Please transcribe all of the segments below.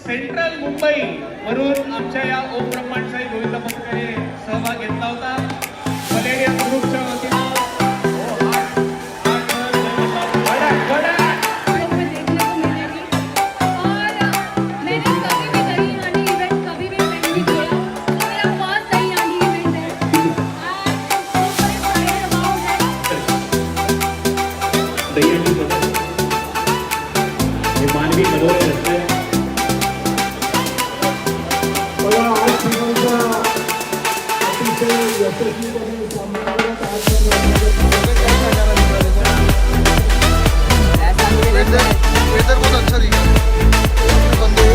Central Mumbai वरून आमच्या या ओम ब्रह्मांडसाई गोविंद पथकाने सहभाग घेतला होता. मलेरिया ग्रुपच्या वतीनं मानवी मनोरंजन वेदर बहुत अच्छा दिखा बंदे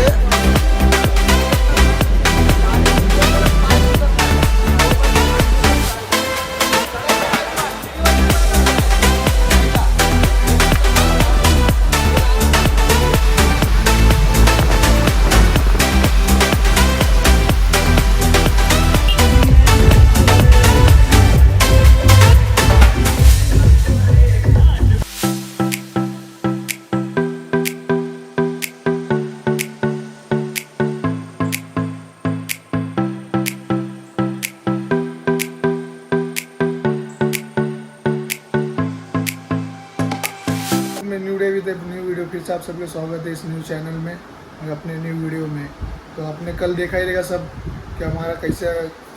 न्यू वीडियो फिर से आप सबका स्वागत है इस न्यू चैनल में और अपने न्यू वीडियो में। तो आपने कल देखा ही रहेगा सब कि हमारा कैसे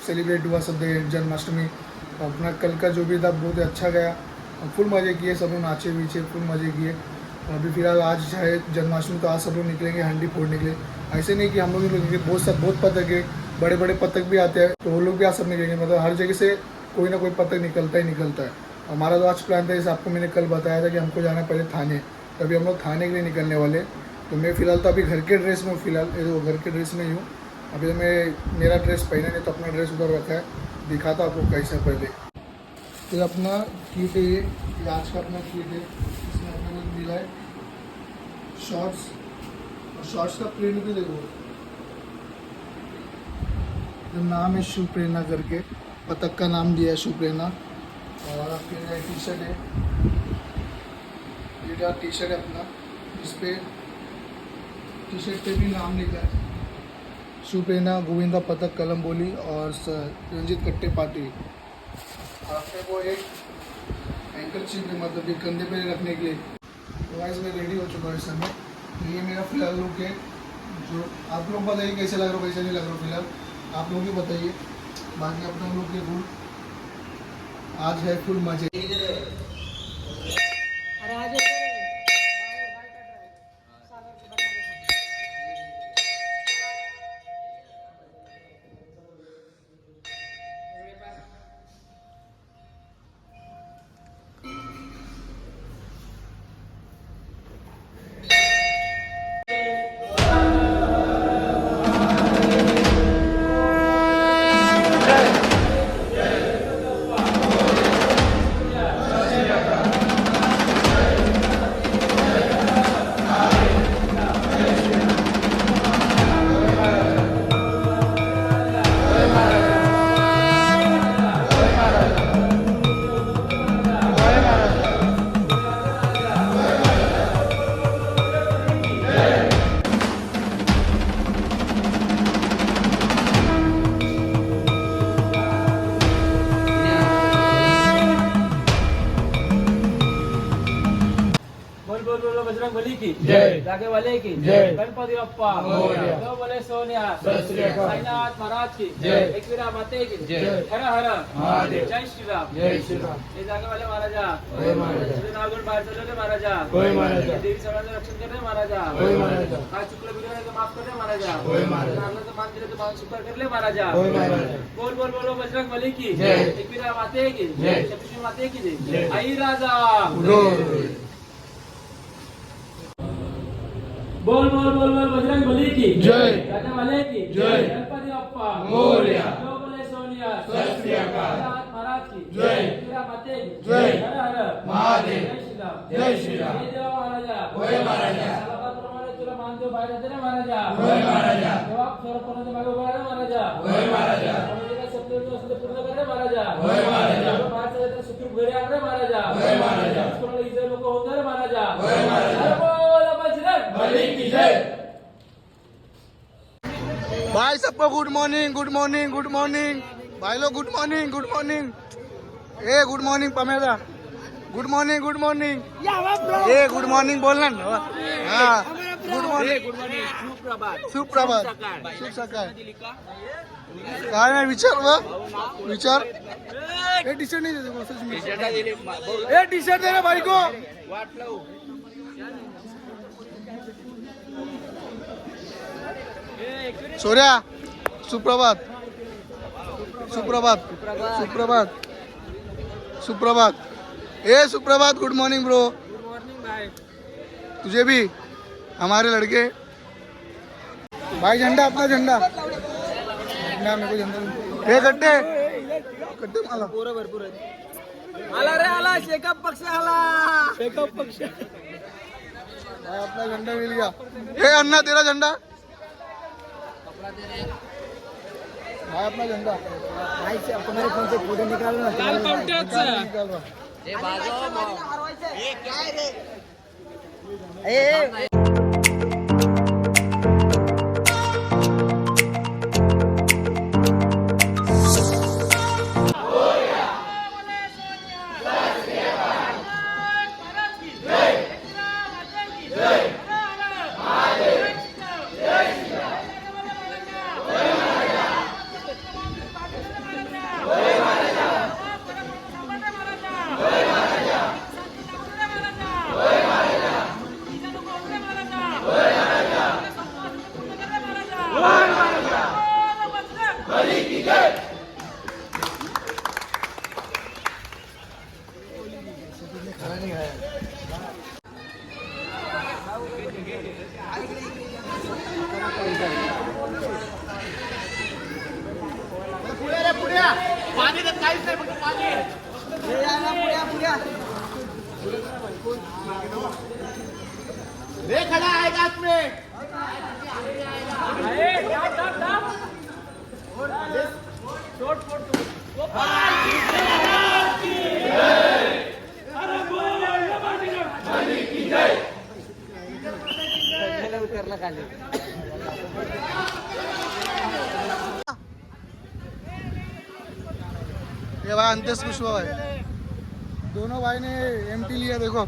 सेलिब्रेट हुआ सब जन्माष्टमी। तो अपना कल का जो भी था बहुत अच्छा गया और फुल मज़े किए, सब लोग नाचे पीछे फुल मज़े किए। और अभी फिलहाल आज है जन्माष्टमी, तो आज सब लोग निकलेंगे हंडी फोड़ने के लिए। ऐसे नहीं कि हम लोग निकलेंगे, बहुत पतंग है, बड़े बड़े पतंग भी आते हैं, तो वो लोग भी आज सब निकलेंगे। मतलब हर जगह से कोई ना कोई पतंग निकलता ही निकलता है। हमारा तो आज प्लान था, जैसे आपको मैंने कल बताया था कि हमको जाना पहले थाने, तभी हम लोग थाने के लिए निकलने वाले। तो मैं फ़िलहाल तो अभी घर के ड्रेस में हूँ, फिलहाल घर के ड्रेस में ही हूँ। अभी तो मैं मेरा ड्रेस पहना नहीं, तो अपना ड्रेस उधर रखा है, दिखाता आपको कैसा पहले। तो अपना किट है, ये आज का अपना किट है। इसमें अपने को मिला है शॉर्ट्स, और शॉर्ट्स का प्रिंट भी देखो, जो नाम है शिव प्रेरणा करके, पतक का नाम दिया है शिव प्रेरणा। और फिर टी शर्ट है, ये टी शर्ट है अपना, इस पर टी शर्ट पे भी नाम लिखा है शिव प्रेरणा गोविंदा पथक कलम्बोली और रंजीत कट्टे पाटिल। आपने वो एक एंकल चिप है, मतलब ये कंधे पे रखने के लिए। तो गाइस मैं रेडी हो चुका है इस समय। तो ये मेरा फिलहाल लुक है, जो आप लोग बताइए कैसे लग रहा हो कैसे नहीं लग रहा हो। फिलहाल आप लोग भी बताइए, बाकी अपना लुक है फुल, आज है फुल मजे। बजरंगबली की जय, जागे वाले की जय, गणपति बप्पा मोरया, दो बोले सोनिया, साईनाथ महाराज की जय, एकवीरा माते की जय, हर हर महादेव, जय श्री राम, जय श्री राम। ये जागे वाले महाराजा, जय महाराजा, श्री नागुल बाहर चले रे महाराजा, जय महाराजा, देवी समाज रक्षण कर रहे महाराजा, जय महाराजा, काय चुकलं बिगडलं तर माफ कर रे महाराजा, जय महाराजा, नागलं मान दिलं तर मान स्वीकार कर ले महाराजा, जय महाराजा। बोल बोल बोलो बजरंगबली की जय, एकवीरा माते की जय, शक्ति माते की जय, जय, आई राजा बोल बोल बोल बोल बजरंगबली की जय, जागे वाले की जय, गणपति बप्पा मोरया, दो बोले सोनिया, सत श्री अकाल, साईनाथ महाराज की जय, एकवीरा माते की जय, हर हर महादेव, जय श्री राम, जय श्री राम। जय देवा महाराजा, जय महाराजा, सालाबादप्रमाणे तुला मानदेव बाहेर येते रे महाराजा, जय महाराजा, तेव्हा थोरपणाच्या मागे उभा रे महाराजा, जय महाराजा, कोणी काय सत्य असलं ते पूर्ण कर रे महाराजा, जय महाराजा, बाहेर चालले तर सुखरूप घरी आण रे महाराजा, जय महाराजा, कोणाला इजा नको होऊ दे रे महाराजा, जय महाराजा, बोल बजरंगबली बली की जय। भाई सबको good morning, good morning, good morning भाई लोग, गुड मॉर्निंग, गुड मॉर्निंग। ए गुड मॉर्निंग पमेदा, गुड मॉर्निंग, गुड मॉर्निंग। ए गुड मॉर्निंग बोलना ना। हाँ गुड मॉर्निंग, सुप्रभात, शुभ सकाळ। काय नाही विचार व विचार। ए टी शर्ट नाही देते बस, ए टी शर्ट दे रे भाई को। सूर्या सुप्रभात, सुप्रभात, सुप्रभात, सुप्रभात। ए सुप्रभात, good morning bro. Good morning भाई। तुझे भी, हमारे लड़के। भाई झंडा, अपना झंडा। मेरे को झंडा। ए गड्डे, गड्डे मला। भरपूर आला रे, आला शेकअप पक्ष, आला शेकअप पक्ष। भाई अपना झंडा मिल गया। ए अन्ना तेरा झंडा। भाई अपना झंडा। भाई से तुम्हारे फोन से फोटो निकालना, लाल पावट्याचा। निकाल रहा। ये भाई अंत्येश विश्व है। दोनों भाई ने एमटी लिया, देखो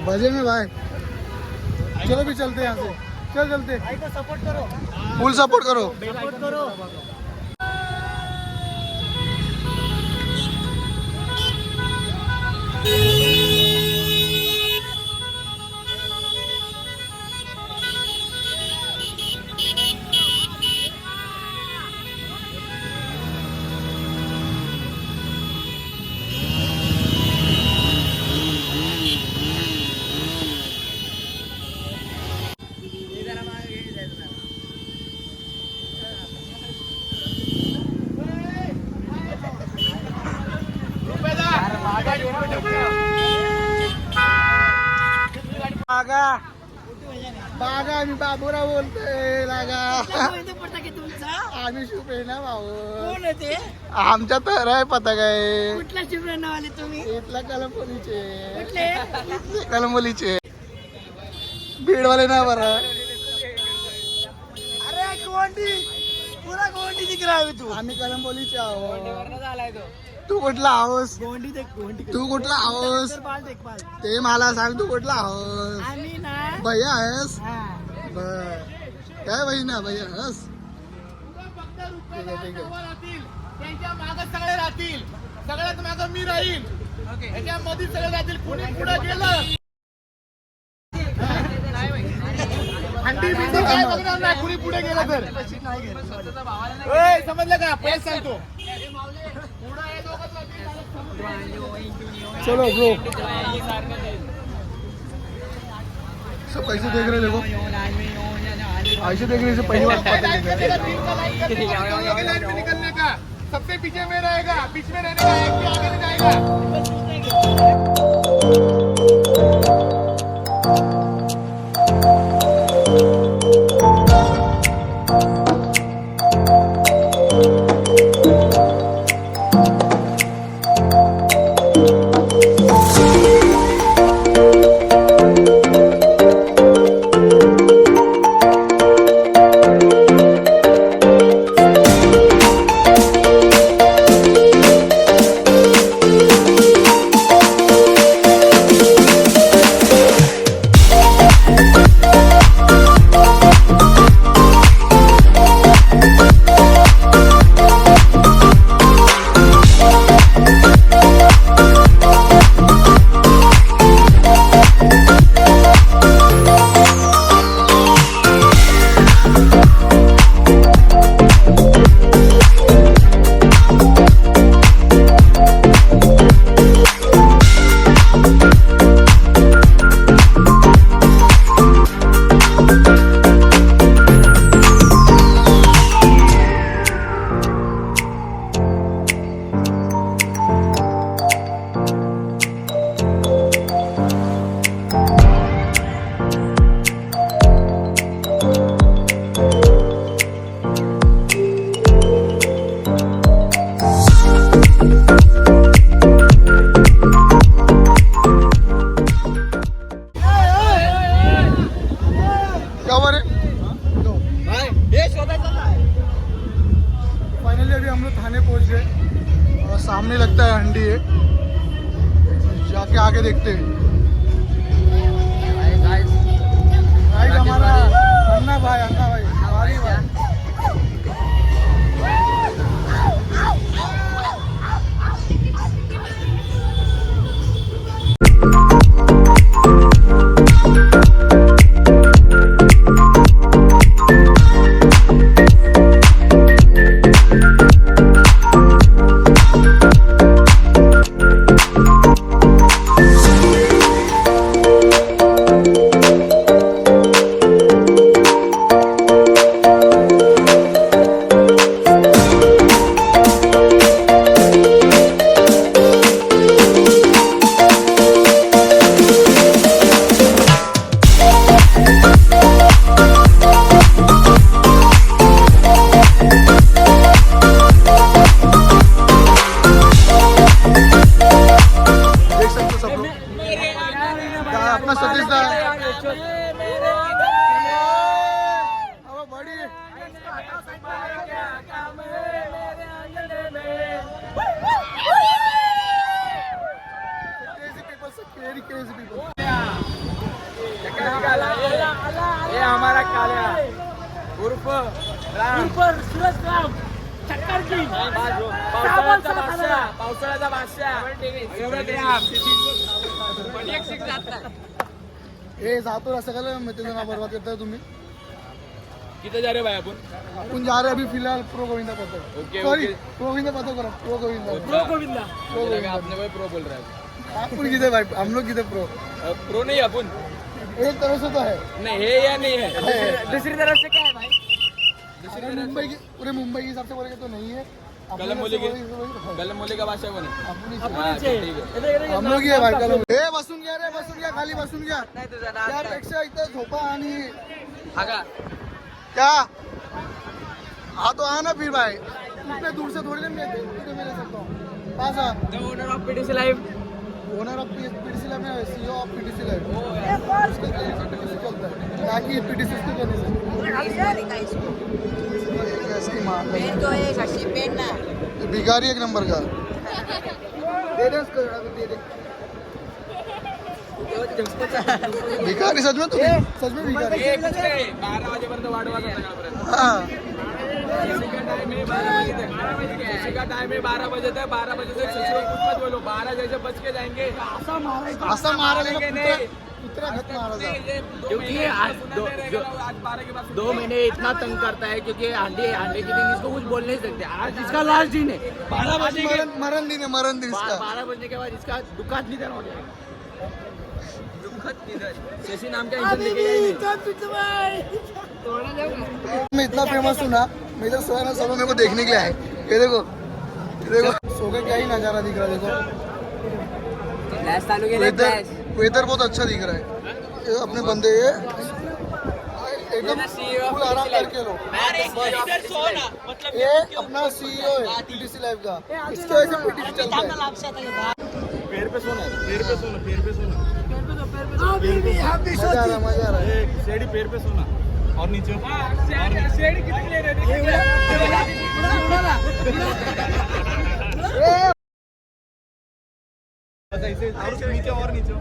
बजे में भाई। चलो भी चलते यहाँ से, चल चलते। सपोर्ट करो, फुल सपोर्ट करो, सपोर्ट करो। बागा बागा, आम्ही बाबूरा बोलतोय लागा। आम्ही शुभ्रे ना भाऊ, आमच्या तर आहे पता काय। कुठला शुभ्र नावाले तुम्ही? इथला कलंबोलीचे, कुठले? कलंबोलीचे बीडवाले ना बरं। अरे गोंडी, पुरा गोंडी दिख रहा है तू। आम्ही कलंबोलीचे आहोत। झालाय तो। तू कुठला आहोस? गोंडी देख, गोंडी तू कुठला आहोस? बाल देख, बाल। ते मला सांग, तू कुठला आहोस? आम्ही ना, भैया आहेस? हा, बर काय बहिणा भैया आहेस? ठीक आहे, ठीक आहे। त्यांच्या मागे सगळे राहतील, सगळ्यात मागे मी राहील, त्याच्या मध्ये सगळे राहतील। कुणी पुढे गेलं हंडी बिंडी काय बघणार नाही, कुणी पुढे गेलं तर। ओय, समजलं का? पैसे सांगतो। चलो ब्रो, सब कैसे देख रहे देखो, ऐसे देख रहे, पहली बार पता नहीं चला। लाइन में निकलने का, सबसे पीछे में रहेगा, बीच में रहने का, एक भी आगे नहीं जाएगा। देखते हैं। भाई हमारा अन्ना भाई हमारी भाई अपना सतीश दा बड़ी crazy people. ये हमारा काल्या उर्फ सूरज राम चक्कर की पावसाळ्याचा बादशाह हे जातो असं का तुझं नाव बरबाद करताय तुम्ही किती जा रे भाई आपण आपण जा रहे अभी फिलहाल प्रो गोविंदा पथक okay, sorry okay. Pro Govinda पथक करो प्रो गोविंदा आपने भाई प्रो बोल रहा है आपण किधर भाई हम लोग किधर प्रो प्रो नहीं अपन एक तरह से तो है नहीं है या नहीं है दूसरी तरफ से क्या है भाई अगर मुंबई की पूरे मुंबई के हिसाब से बोलेंगे तो नहीं है अपने कलमोली हिसाब से के बोलेंगे तो है। कलमोली का बादशाह कौन है अपनी हाँ, ठीक है हम लोग ही आहे भाई कलम हे बसून घ्या रे बसून घ्या खाली बसून घ्या त्यापेक्षा इथं झोपा आणि क्या हाँ तो आना फिर भाई इतने दूर से थोड़ी ना मैं मिल सकता हूँ पास आ owner of PTC live owner of PTC live में सीईओ ऑफ पीटीसी लाइव चलता है ताकि पीटीसी को करने से इसकी माँ भिखारी एक नंबर का दे दे उसको दे दे भिखारी सच में तुम्ही सच में भिखारी 12 वाजेपर्यंत वाढवायचा सकाळपर्यंत हाँ किसी का टाइम है 12 बजे तक किसी का टाइम है 12 बजे तक 12 बजे तक शशि को कुछ मत बोलो 12 जैसे बच के जाएंगे असा महाराज कुत्रा घट महाराज क्योंकि आज 12 के बाद 2 महीने इतना तंग करता है क्योंकि हांडी के दिन इसको कुछ बोल नहीं सकते आज इसका लास्ट दिन है 12 बजे के मरण दिन है मरण दिन इसका 12 बजने के बाद इसका दुखद निधन हो जाएगा दुखद निधन शशि नाम का इंसान लेके मैं इतना फेमस हूँ ना मैं इधर सोया ना सब मेरे को देखने के लिए आए ये देखो सो के क्या ही नजारा दिख रहा है देखो वेदर बहुत अच्छा दिख रहा है ये अपने बंदे ये एकदम फुल आराम करके लो ये अपना सीईओ है पीटीसी लाइव का इसके वजह से पीटीसी चलता है पैर पे सोना मजा आ रहा है सेड़ी पैर पे सोना और नीचे सेड़ी कितनी ले रहे ऐसे और नीचे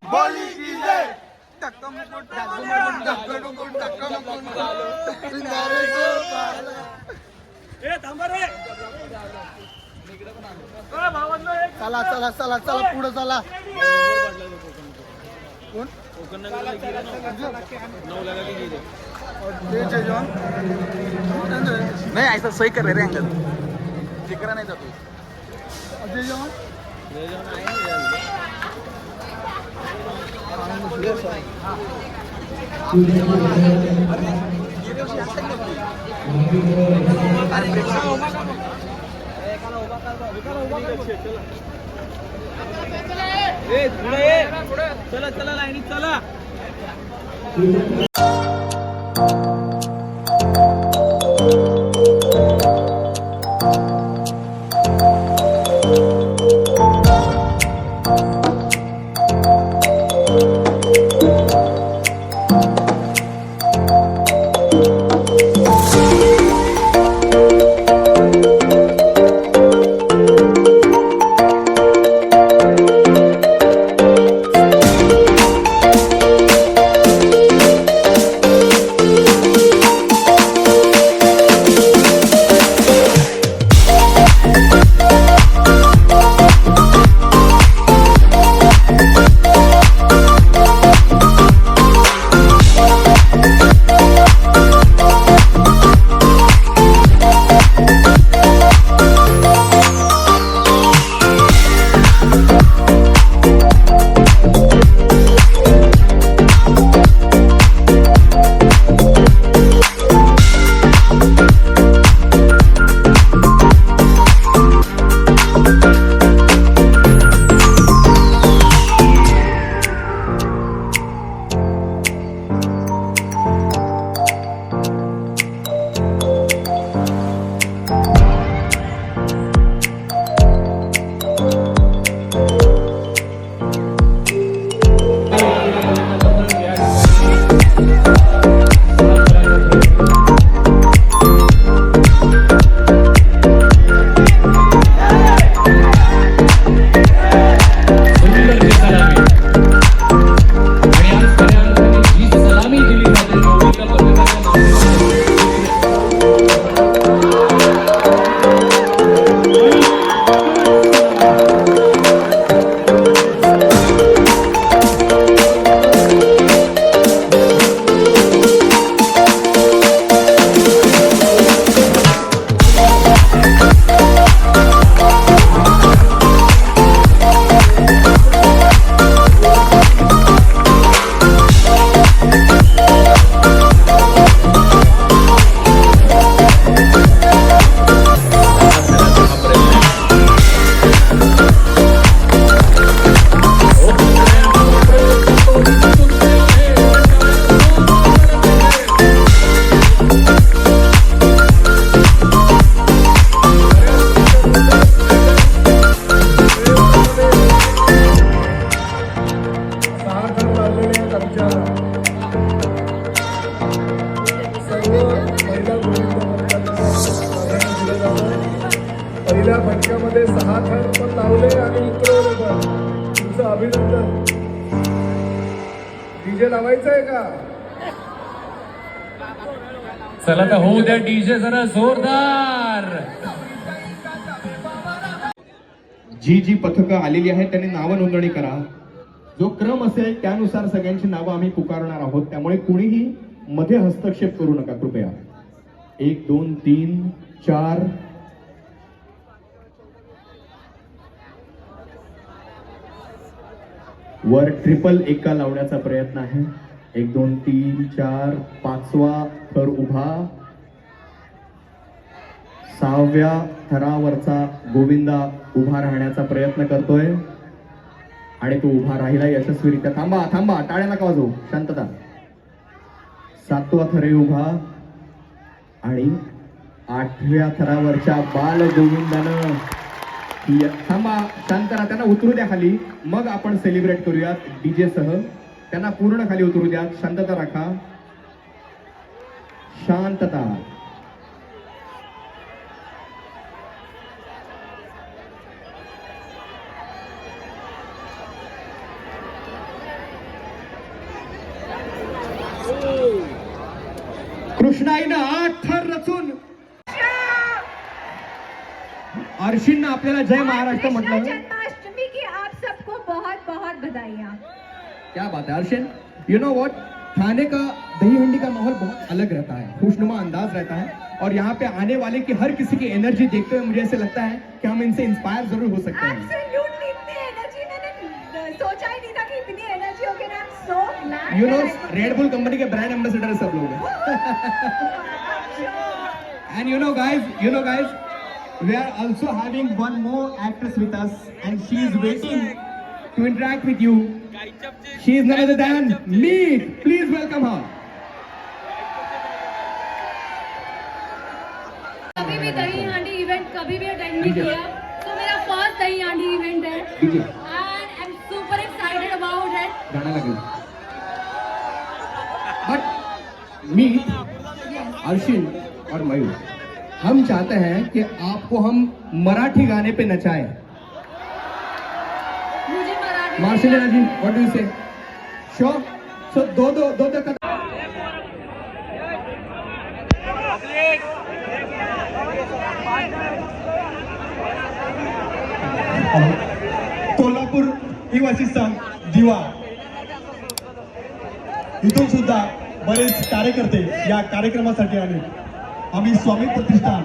बोली की जय धक्का मुकुट चला चला चला चला पुढे चला कोण नहीं ऐसा सही कर रहे रे अंकल जिक्र नहीं जातो अजय जवान चला लाईनीत चला आमच्या सर्व महिला गोविंद मंडळाला दिलं जातं. पहिल्या फटक्यामध्ये 6 थर पण लावले आणि उतरवले पण. तुमचं अभिनंदन. डीजे लावायचं आहे का? चला तर होऊ द्या डीजे जरा जोरदार. जी पथकं आलेली आहेत त्यांनी नावं नोंदणी करा. जो क्रम असेल त्यानुसार सगळ्यांची नावं आम्ही पुकारणार आहोत, त्यामुळे कुणीही मध्ये हस्तक्षेप करू नका कृपया. 1 2 3 4 वर ट्रिपल एका लावण्याचा प्रयत्न आहे. 1 2 3 4 5वा थर उभा. 6व्या थरावरचा गोविंदा उभा राहण्याचा प्रयत्न करतोय आणि तो उभा राहिला यशस्वीरित्या. थांबा थांबा, टाळ्या नका वाजवू, शांतता. 7वा थर उभा आणि 8व्या थरावरच्या बाल गोविंदानं थांबा, शांत राहा, त्यांना उतरू द्या खाली, मग आपण सेलिब्रेट करूयात डीजे सह. त्यांना पूर्ण खाली उतरू द्या, शांतता राखा, शांतता. कृष्णाईनं 8 थर रचून अर्शिननं आपल्याला जय महाराष्ट्र म्हटलं. जन्माष्टमी की आप सबको बहुत बहुत बधाइयाँ. क्या बात है अर्शिन. यू नो व्हाट, थाने का दही हंडी का माहौल बहुत अलग रहता है, खुशनुमा अंदाज रहता है, और यहाँ पे आने वाले की हर किसी की एनर्जी देखते हुए मुझे ऐसे लगता है कि हम इनसे इंस्पायर जरूर हो सकते हैं. Absolutely, इतनी एनर्जी मैंने सोचा ही नहीं था कि इतनी एनर्जी होगी. I am so glad. You know Red Bull company के ब्रांड एम्बेसडर सब लोग हैं. And you know guys, we are also having one more actress with us, and she is waiting to interact with you. She is none other than me. Please welcome her. कभी भी दही हांडी event कभी भी attend नहीं KIA, तो मेरा first दही हांडी event है DJ. And I am super excited about it. गाना लगे. बट मी, अर्शिन और मयूर, हम चाहते हैं कि आपको हम मराठी गाने पे नचाएं. मुझे Marathi marshal ji, what do you say? Sure. So दो तक कोल्हापूर निवासी संघ दिवा, इथून सुद्धा बरेच कार्यकर्ते या कार्यक्रमासाठी आले. आम्ही स्वामी प्रतिष्ठान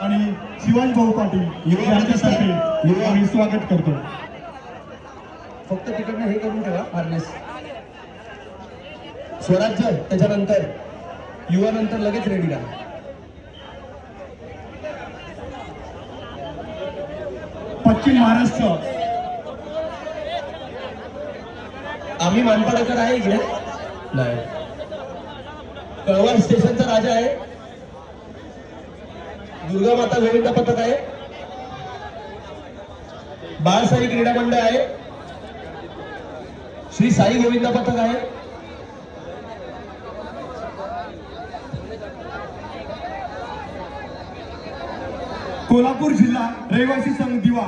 आणि शिवाजी भाऊ पाटील यांच्यातर्फे आम्ही स्वागत करतो. फक्त तिकडनं हे करून ठेवा हार्नेस. स्वराज्य त्याच्यानंतर युवा नंतर लगेच रेडी राहा. पश्चिम महाराष्ट्र, आम्ही मानपाडेकर आहे इकडे नाही. कळवण स्टेशनचा राजा आहे. दुर्गा माता गोविंद पथक आहे. बाळसाई क्रीडा मंडळ आहे. श्री साई गोविंद पथक आहे. कोल्हापूर जिल्हा रहिवासी संघ दिवा,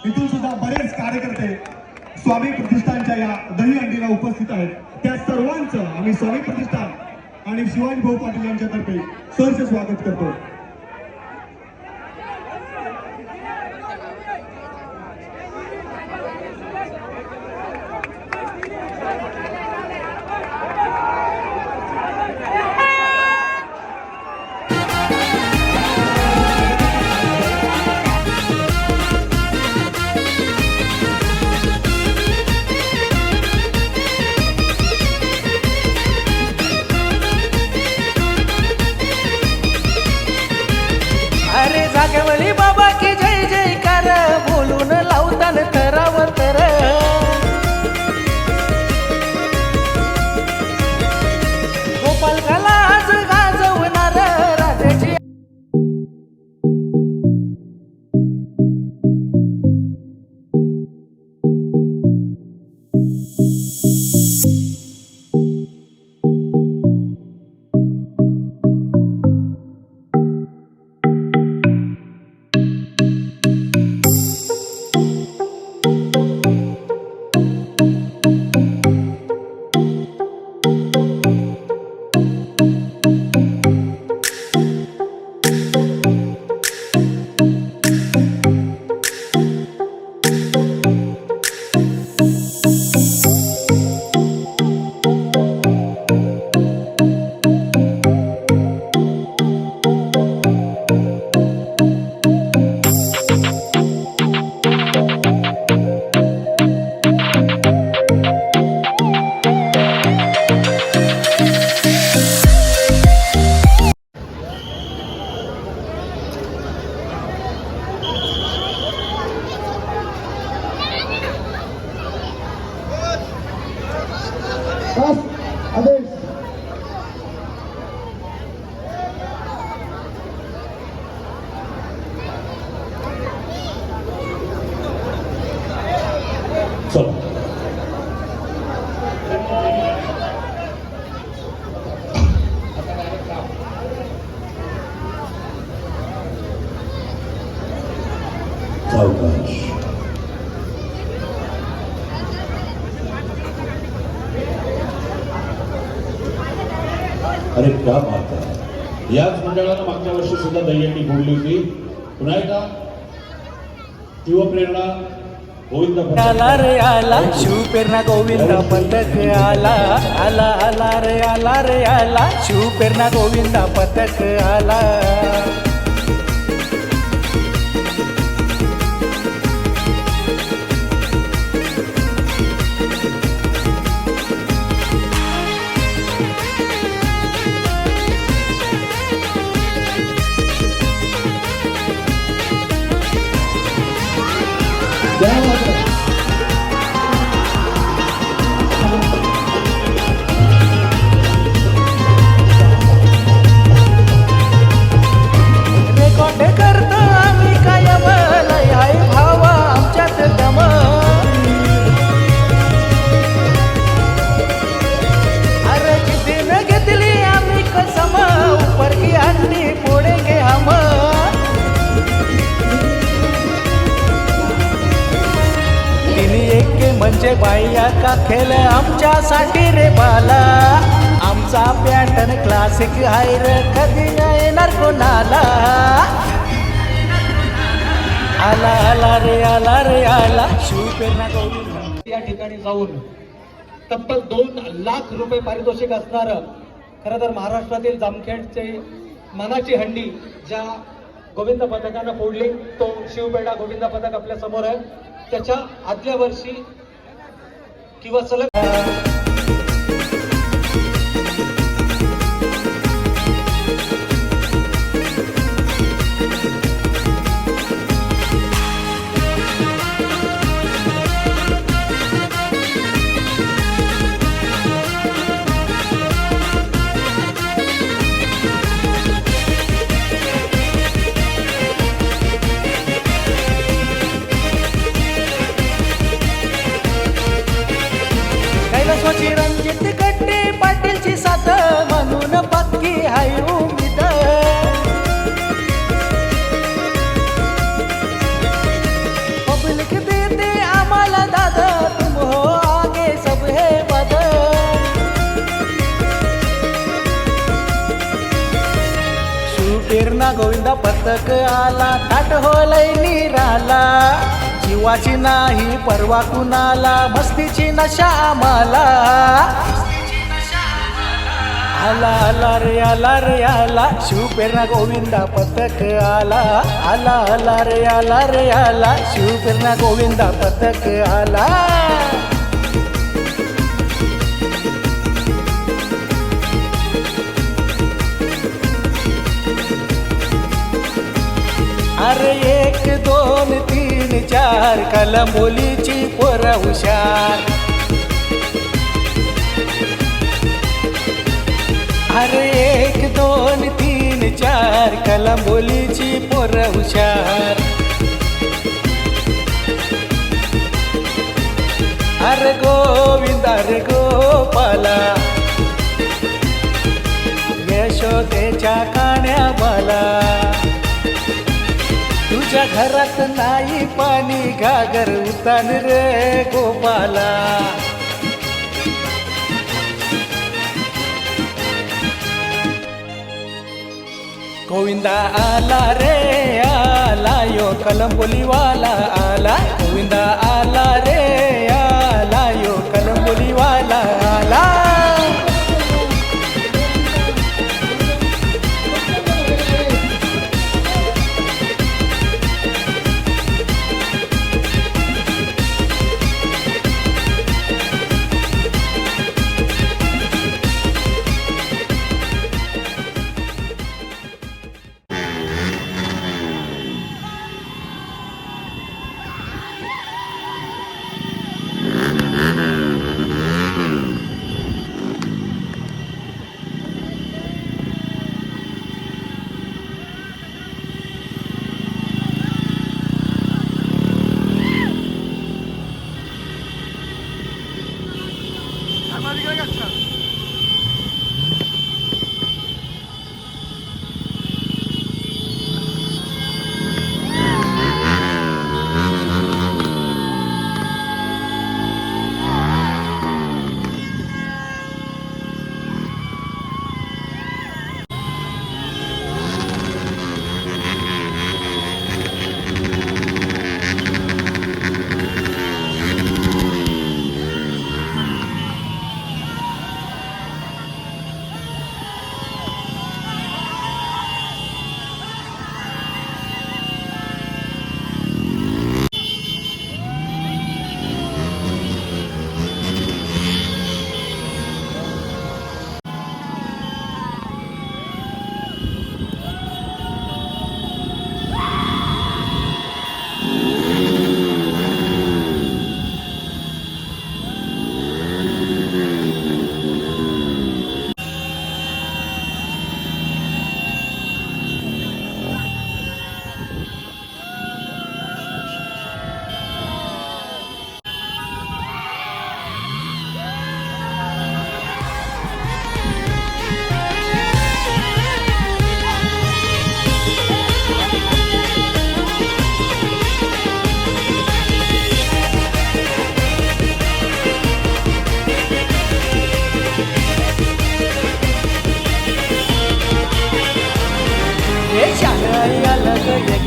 इथून सुद्धा बरेच कार्यकर्ते स्वामी प्रतिष्ठानच्या या दहीहंडीला उपस्थित आहेत. त्या सर्वांचं आम्ही स्वामी प्रतिष्ठान आणि शिवाजी भाऊ पाटील यांच्यातर्फे सहर्ष स्वागत करतो. बस आदेश चला सावकाश. अरे क्या बात आहे. याच मंडळानं मागच्या वर्षी सुद्धा दहीहंडी फोडली होती. पुन्हा एकदा शिवप्रेरणा गोविंद आला रे आला शिवपेरणा गोविंद पथक आला आला आला रे आला शिवपेरणा गोविंद पथक आला. रेकॉर्ड करतो आम्ही कायम लय आहे भावा आमच्यात दम. अरे किती न घेतली आम्ही कसम ऊपर की अंडी फोडेंगे हम. तिने एक म्हणजे बाया का खेळ आमच्यासाठी रे बाला. आमचा पॅटर्न क्लासिक आहे रे कधी नाही येणार कोणाला. आला आला रे आला शिवपेरणा गोविंद. या ठिकाणी जाऊन तब्बल 2 लाख रुपये पारितोषिक असणारं खरं तर महाराष्ट्रातील जामखेडचे मनाची हंडी ज्या गोविंद पथकानं फोडली तो शिवपेरणा गोविंद पथक आपल्या समोर आहे. त्याच्या आदल्या वर्षी किंवा सलग कैलासवाची रणजित गट्टे पाटीलची साथ म्हणून पक्की हाय उमेद. पब्लिक देते आम्हाला दादा तुम हो आगे सब है बद. शिवपेरणा गोविंदा पथक आला ताट होलय निराला. जीवाची नाही परवा कुणाला मस्तीची नशा आम्हाला. आला आला रे आला शिवपेरणा गोविंदा पथक आला आला आला रे आला शिवपेरणा गोविंदा पथक आला. अरे 1 2 3 4 कलंबोलीची पोर हुशार. अरे 1 2 3 4 कलंबोलीची पोर हुशार. अरे गोविंद अरे गोपाला यशोदेच्या कान्या मला. तुझ्या घरात नाही पाणी घागर उतान रे गोपाला. गोविंदा आला रे आला यो कलंबोलीवाला आला. गोविंदा आला रे आला यो कलंबोलीवाला आला.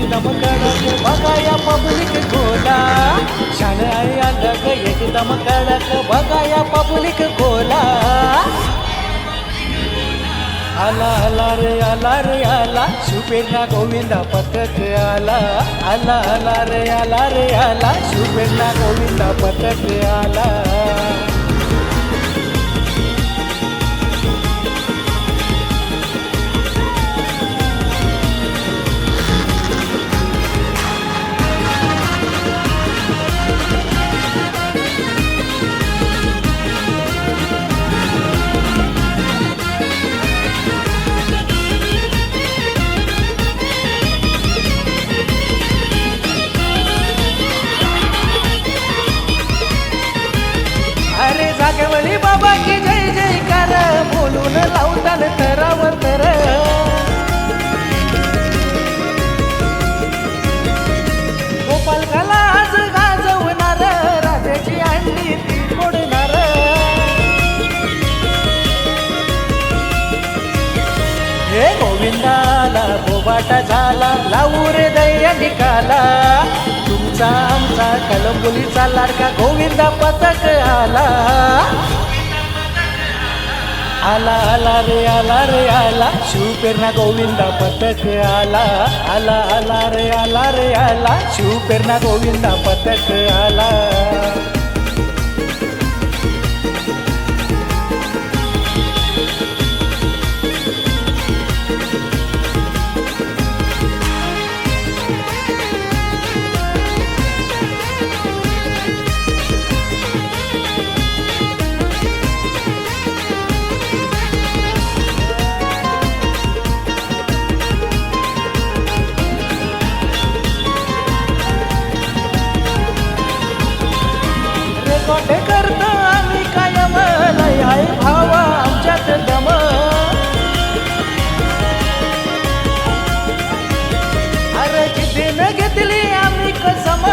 एकदम कडक बघा या पब्लिक गोला शान आहे अलग एकदम कडक बघा या पब्लिक गोला आला आला रे आला शुभेच्छा गोविंदा पथक आला आला आला रे आला शुभेच्छा गोविंदा पथक आला जागेवली बाबा की जय जयकार बोलून लावताल थरावर थर गोपाल काला आज गाजवणार राधेची अंडी ती फोडणार हे गोविंदाला बोबाटा झाला लावू रे दैया निकाला तुमचा आमचा कलंबोलीचा लाडका गोविंदा पथक आला आला आला रे आला शिवपेरणा गोविंदा पथक आला आला आला रे आला शिवपेरणा गोविंदा पथक आला करतो आम्ही कायम लय आहे भावा आमच्यात दम अरे जिद्दीनं घेतली आम्ही कसम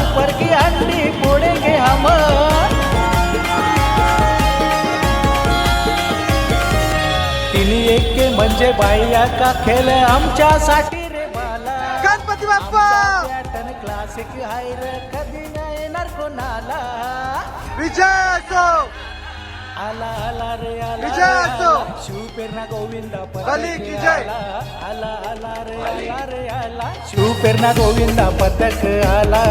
ऊपर की अंडी फोडेंगे हम तिन्ही एके म्हणजे बाया का खेळ आमच्यासाठी रे बाला गणपती बाप्पा पॅटर्न क्लासिक हाय रे कधी नाही येणार कोणाला विजय आला आला रे आला शिवपेरणा गोविंदा पथक आला आला रे आला शिवपेरणा गोविंदा पथक आला